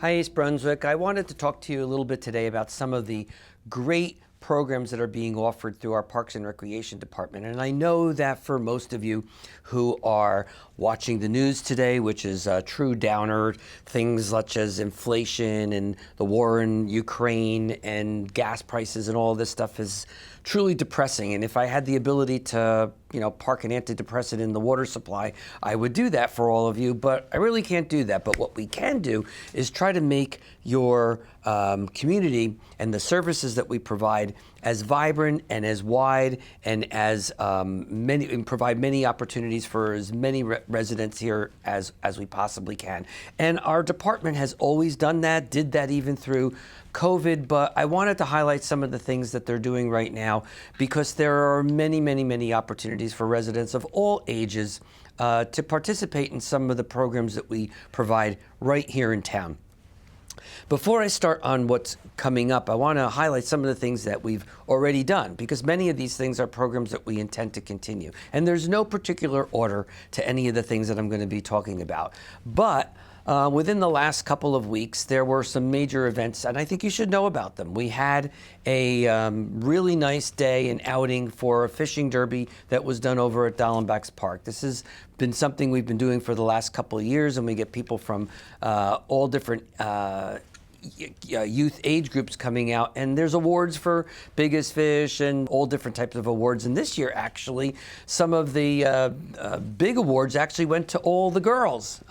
Hi, East Brunswick. I wanted to talk to you a little bit today about some of the great programs that are being offered through our Parks and Recreation Department. And I know that for most of you who are watching the news today, which is a true downer, things such as inflation and the war in Ukraine and gas prices and all this stuff is truly depressing. And if I had the ability to, park an antidepressant in the water supply, I would do that for all of you, but I really can't do that. But what we can do is try to make your community and the services that we provide as vibrant and as wide and as many, and provide many opportunities for as many residents here as we possibly can. And our department has always done that, did that even through COVID, but I wanted to highlight some of the things that they're doing right now because there are many, many, many opportunities for residents of all ages to participate in some of the programs that we provide right here in town. Before I start on what's coming up, I want to highlight some of the things that we've already done because many of these things are programs that we intend to continue. And there's no particular order to any of the things that I'm going to be talking about. But within the last couple of weeks, there were some major events, and I think you should know about them. We had a really nice day, an outing for a fishing derby that was done over at Dallenbach's Park. This has been something we've been doing for the last couple of years, and we get people from all different youth age groups coming out, and there's awards for biggest fish and all different types of awards. And this year, actually, some of the big awards actually went to all the girls.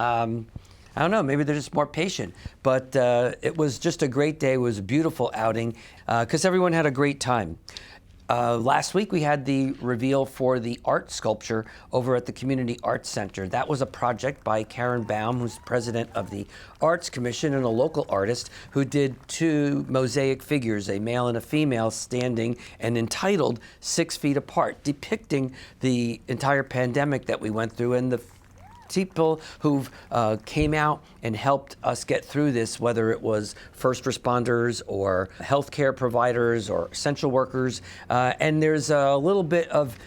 I don't know, maybe they're just more patient, but it was just a great day. It was a beautiful outing because everyone had a great time. Last week we had the reveal for the art sculpture over at the Community Arts Center. That was a project by Karen Baum, who's president of the Arts Commission and a local artist who did two mosaic figures, a male and a female, standing and entitled 6 Feet Apart, depicting the entire pandemic that we went through and the people who've came out and helped us get through this, whether it was first responders or healthcare providers or essential workers. And there's a little bit of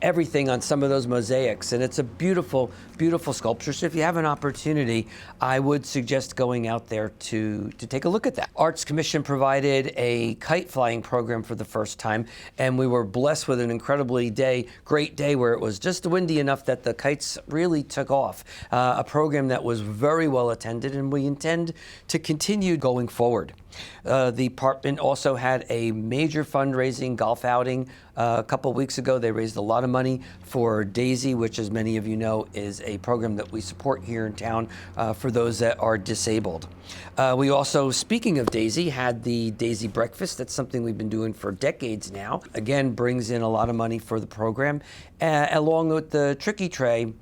everything on some of those mosaics. And it's a beautiful, beautiful sculpture. So if you have an opportunity, I would suggest going out there to take a look at that. Arts Commission provided a kite flying program for the first time, and we were blessed with an incredibly great day where it was just windy enough that the kites really took off. A program that was very well attended, and we intend to continue going forward. The department also had a major fundraising golf outing a couple of weeks ago. They raised a lot of money for DAISY, which, as many of you know, is a program that we support here in town for those that are disabled. We also, speaking of DAISY, had the DAISY Breakfast. That's something we've been doing for decades now. Again, brings in a lot of money for the program, along with the Tricky Tray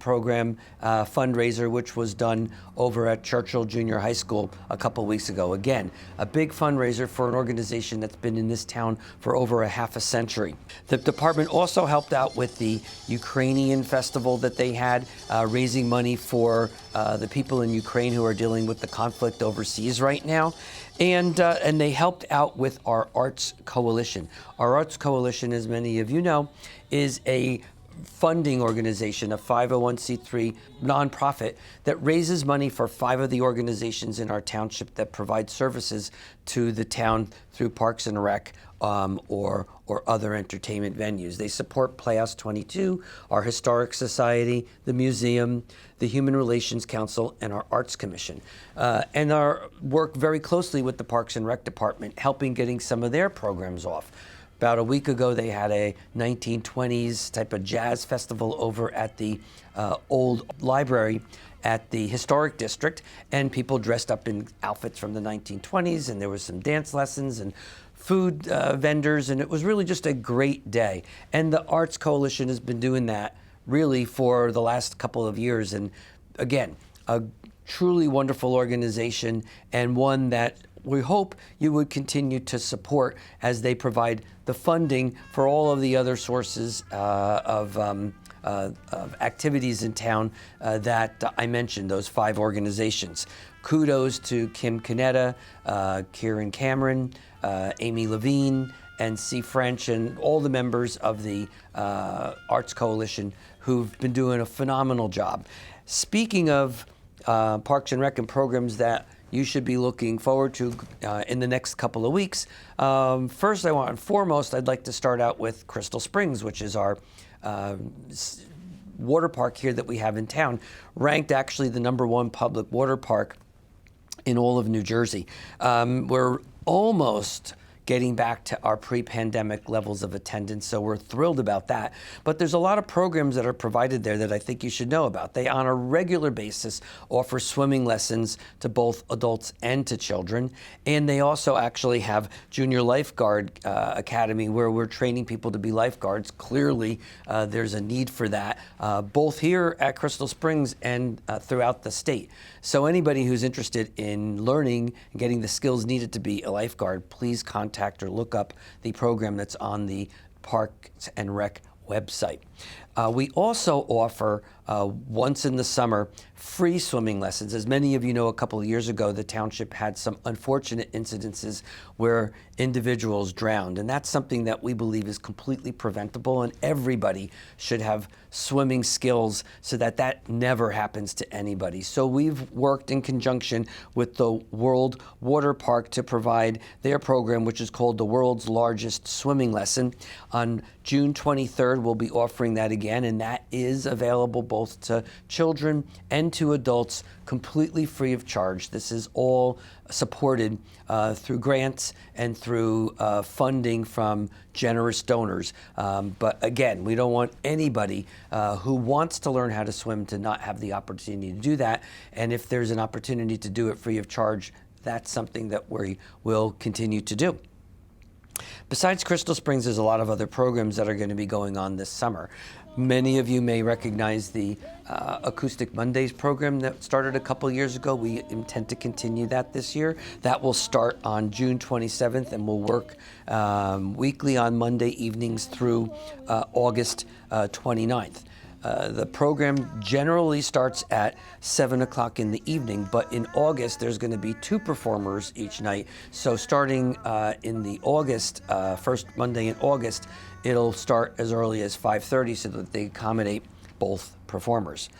program fundraiser, which was done over at Churchill Junior High School a couple weeks ago. Again, a big fundraiser for an organization that's been in this town for over a half a century. The department also helped out with the Ukrainian festival that they had, raising money for the people in Ukraine who are dealing with the conflict overseas right now. And they helped out with our Arts Coalition. Our Arts Coalition, as many of you know, is a funding organization, a 501c3 nonprofit that raises money for 5 of the organizations in our township that provide services to the town through Parks and Rec or other entertainment venues. They support Playhouse 22, our Historic Society, the museum, the Human Relations Council, and our Arts Commission, and work very closely with the Parks and Rec Department, helping getting some of their programs off. About a week ago, they had a 1920s type of jazz festival over at the old library at the Historic District, and people dressed up in outfits from the 1920s, and there was some dance lessons and food vendors, and it was really just a great day. And the Arts Coalition has been doing that really for the last couple of years, and again, a truly wonderful organization, and one that we hope you would continue to support as they provide the funding for all of the other sources of activities in town that I mentioned, those 5 organizations. Kudos to Kim Canetta, Kieran Cameron, Amy Levine, and C. French, and all the members of the Arts Coalition who've been doing a phenomenal job. Speaking of Parks and Rec and programs that you should be looking forward to in the next couple of weeks. First, foremost, I'd like to start out with Crystal Springs, which is our water park here that we have in town, ranked actually the #1 public water park in all of New Jersey. We're almost getting back to our pre-pandemic levels of attendance, so we're thrilled about that. But there's a lot of programs that are provided there that I think you should know about. They, on a regular basis, offer swimming lessons to both adults and to children, and they also actually have Junior Lifeguard Academy, where we're training people to be lifeguards. Clearly, there's a need for that, both here at Crystal Springs and throughout the state. So anybody who's interested in learning and getting the skills needed to be a lifeguard, please contact or look up the program that's on the Parks and Rec website. We also offer, once in the summer, free swimming lessons. As many of you know, a couple of years ago, the township had some unfortunate incidences where individuals drowned, and that's something that we believe is completely preventable, and everybody should have swimming skills so that that never happens to anybody. So we've worked in conjunction with the World Water Park to provide their program, which is called the World's Largest Swimming Lesson. On June 23rd, we'll be offering that again, and that is available both to children and to adults, completely free of charge. This is all supported through grants and through funding from generous donors. But again, we don't want anybody who wants to learn how to swim to not have the opportunity to do that. And if there's an opportunity to do it free of charge, that's something that we will continue to do. Besides Crystal Springs, there's a lot of other programs that are going to be going on this summer. Many of you may recognize the Acoustic Mondays program that started a couple years ago. We intend to continue that this year. That will start on June 27th and will work weekly on Monday evenings through August 29th. The program generally starts at 7 o'clock in the evening, but in August there's going to be 2 performers each night. So starting in the first Monday in August, it'll start as early as 5:30 so that they accommodate both performers.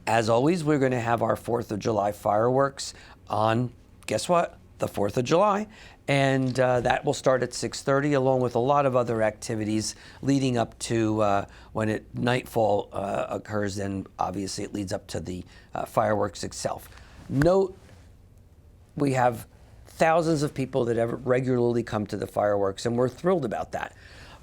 As always, we're going to have our 4th of July fireworks on, guess what? The 4th of July. And that will start at 6:30, along with a lot of other activities leading up to when nightfall occurs, and obviously it leads up to the fireworks itself. Note, we have thousands of people that regularly come to the fireworks, and we're thrilled about that.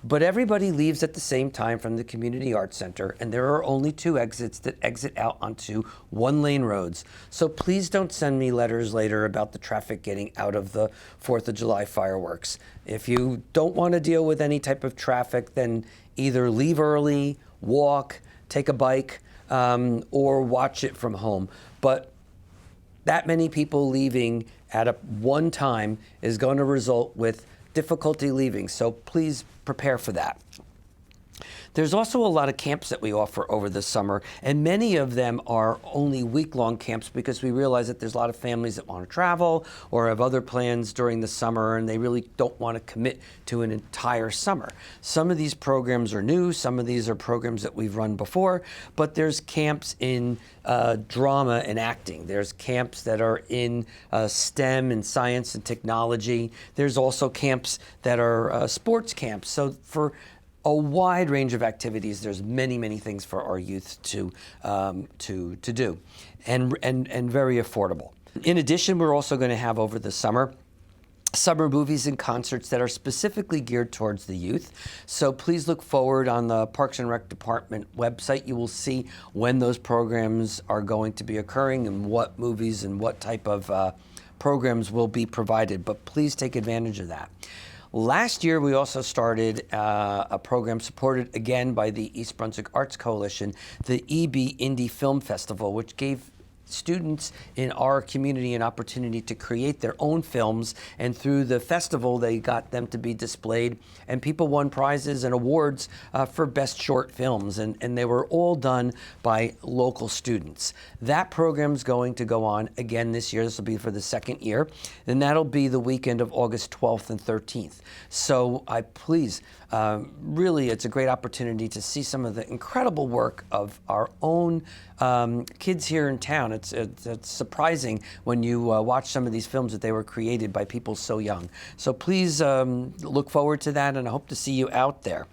But everybody leaves at the same time from the Community Arts Center, and there are only 2 exits that exit out onto 1-lane roads. So please don't send me letters later about the traffic getting out of the 4th of July fireworks. If you don't want to deal with any type of traffic, then either leave early, walk, take a bike, or watch it from home. But that many people leaving at one time is going to result with difficulty leaving, so please prepare for that. There's also a lot of camps that we offer over the summer, and many of them are only week-long camps because we realize that there's a lot of families that want to travel or have other plans during the summer, and they really don't want to commit to an entire summer. Some of these programs are new, some of these are programs that we've run before, but there's camps in drama and acting. There's camps that are in STEM and science and technology. There's also camps that are sports camps. So for a wide range of activities, there's many, many things for our youth to do, and very affordable. In addition, we're also going to have over the summer movies and concerts that are specifically geared towards the youth. So please look forward on the Parks and Rec Department website. You will see when those programs are going to be occurring and what movies and what type of programs will be provided. But please take advantage of that. Last year, we also started a program supported again by the East Brunswick Arts Coalition, the EB Indie Film Festival, which gave students in our community an opportunity to create their own films, and through the festival they got them to be displayed, and people won prizes and awards for best short films, and they were all done by local students. That program's going to go on again this year. This will be for the 2nd year, and that'll be the weekend of August 12th and 13th. So please, really, it's a great opportunity to see some of the incredible work of our own kids here in town. It's surprising when you watch some of these films that they were created by people so young. So please look forward to that, and I hope to see you out there.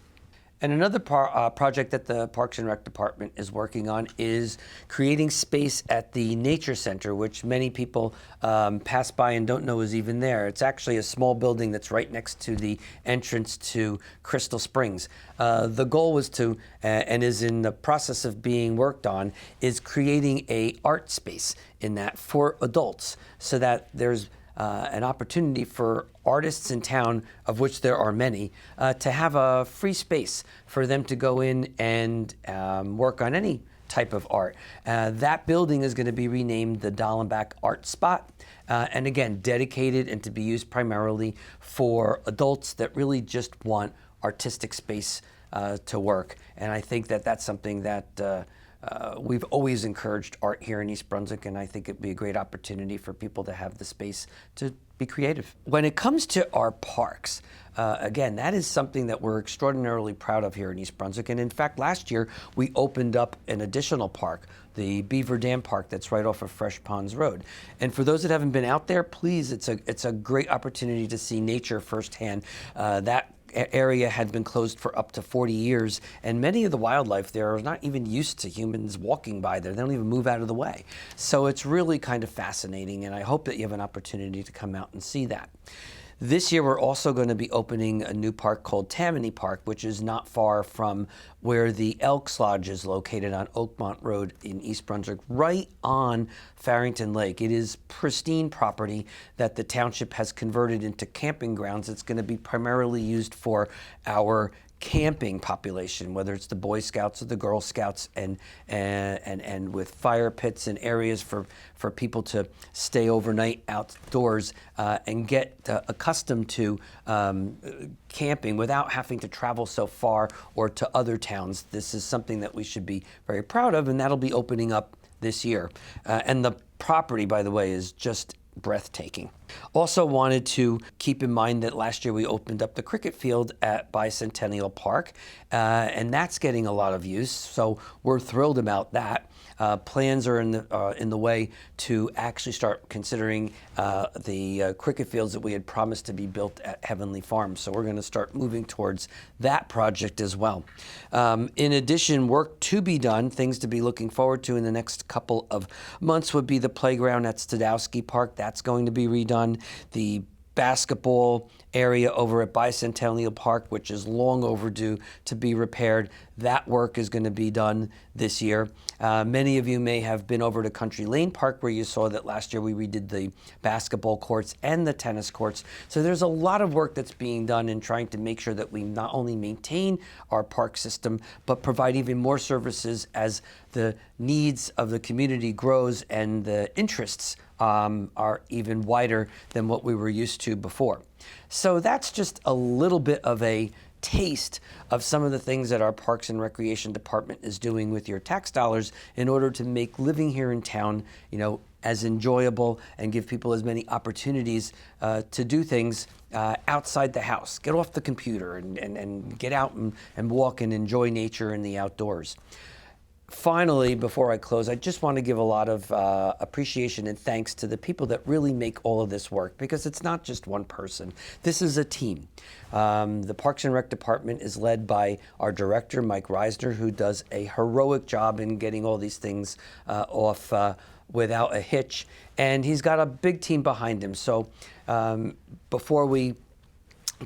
And another project that the Parks and Rec Department is working on is creating space at the Nature Center, which many people pass by and don't know is even there. It's actually a small building that's right next to the entrance to Crystal Springs. The goal was to, and is in the process of being worked on, is creating a art space in that for adults, so that there's an opportunity for artists in town, of which there are many, to have a free space for them to go in and work on any type of art. That building is going to be renamed the Dallenbach Art Spot, and again, dedicated and to be used primarily for adults that really just want artistic space to work. And I think that that's something that we've always encouraged art here in East Brunswick, and I think it'd be a great opportunity for people to have the space to be creative. When it comes to our parks, again, that is something that we're extraordinarily proud of here in East Brunswick. And in fact, last year we opened up an additional park, the Beaver Dam Park, that's right off of Fresh Ponds Road. And for those that haven't been out there, please, it's a great opportunity to see nature firsthand. That area had been closed for up to 40 years, and many of the wildlife there are not even used to humans walking by there. They don't even move out of the way. So it's really kind of fascinating, and I hope that you have an opportunity to come out and see that. This year, we're also going to be opening a new park called Tammany Park, which is not far from where the Elks Lodge is located on Oakmont Road in East Brunswick, right on Farrington Lake. It is pristine property that the township has converted into camping grounds. It's going to be primarily used for our camping population, whether it's the Boy Scouts or the Girl Scouts, and with fire pits and areas for people to stay overnight outdoors and get accustomed to camping without having to travel so far or to other towns. This is something that we should be very proud of, and that'll be opening up this year. And the property, by the way, is just breathtaking. Also wanted to keep in mind that last year we opened up the cricket field at Bicentennial Park, and that's getting a lot of use, so we're thrilled about that. Plans are in the way to actually start considering the cricket fields that we had promised to be built at Heavenly Farms. So we're going to start moving towards that project as well. In addition, work to be done, things to be looking forward to in the next couple of months would be the playground at Stadowski Park. That's going to be redone. The basketball area over at Bicentennial Park, which is long overdue to be repaired. That work is going to be done this year. Many of you may have been over to Country Lane Park, where you saw that last year we redid the basketball courts and the tennis courts. So there's a lot of work that's being done in trying to make sure that we not only maintain our park system, but provide even more services as the needs of the community grows and the interests are even wider than what we were used to before. So that's just a little bit of a taste of some of the things that our Parks and Recreation Department is doing with your tax dollars in order to make living here in town, as enjoyable and give people as many opportunities to do things outside the house. Get off the computer and get out and walk and enjoy nature and the outdoors. Finally, before I close, I just want to give a lot of appreciation and thanks to the people that really make all of this work, because it's not just one person. This is a team. The Parks and Rec Department is led by our director, Mike Reisner, who does a heroic job in getting all these things off without a hitch. And he's got a big team behind him. So before we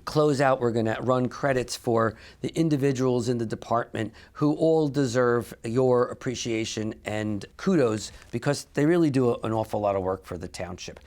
close out, we're going to run credits for the individuals in the department who all deserve your appreciation and kudos, because they really do an awful lot of work for the township.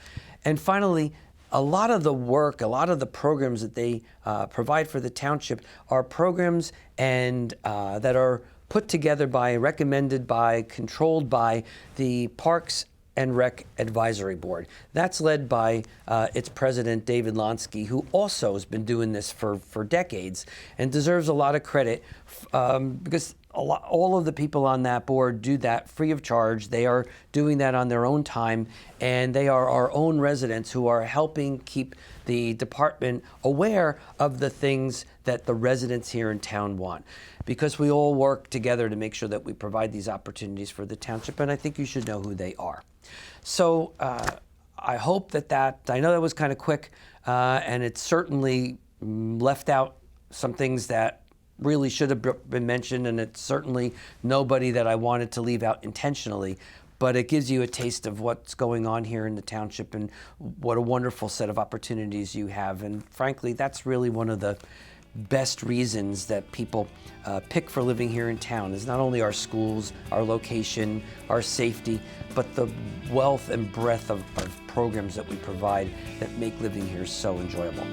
And finally, a lot of the work, a lot of the programs that they provide for the township are programs and that are put together by, recommended by, controlled by the Parks and Rec Advisory Board. That's led by its president, David Lonsky, who also has been doing this for decades and deserves a lot of credit because all of the people on that board do that free of charge. They are doing that on their own time, and they are our own residents who are helping keep the department aware of the things that the residents here in town want. Because we all work together to make sure that we provide these opportunities for the township, and I think you should know who they are. So I hope I know that was kind of quick, and it certainly left out some things that really should have been mentioned, and it's certainly nobody that I wanted to leave out intentionally, but it gives you a taste of what's going on here in the township and what a wonderful set of opportunities you have. And frankly, that's really one of the best reasons that people pick for living here in town, is not only our schools, our location, our safety, but the wealth and breadth of programs that we provide that make living here so enjoyable.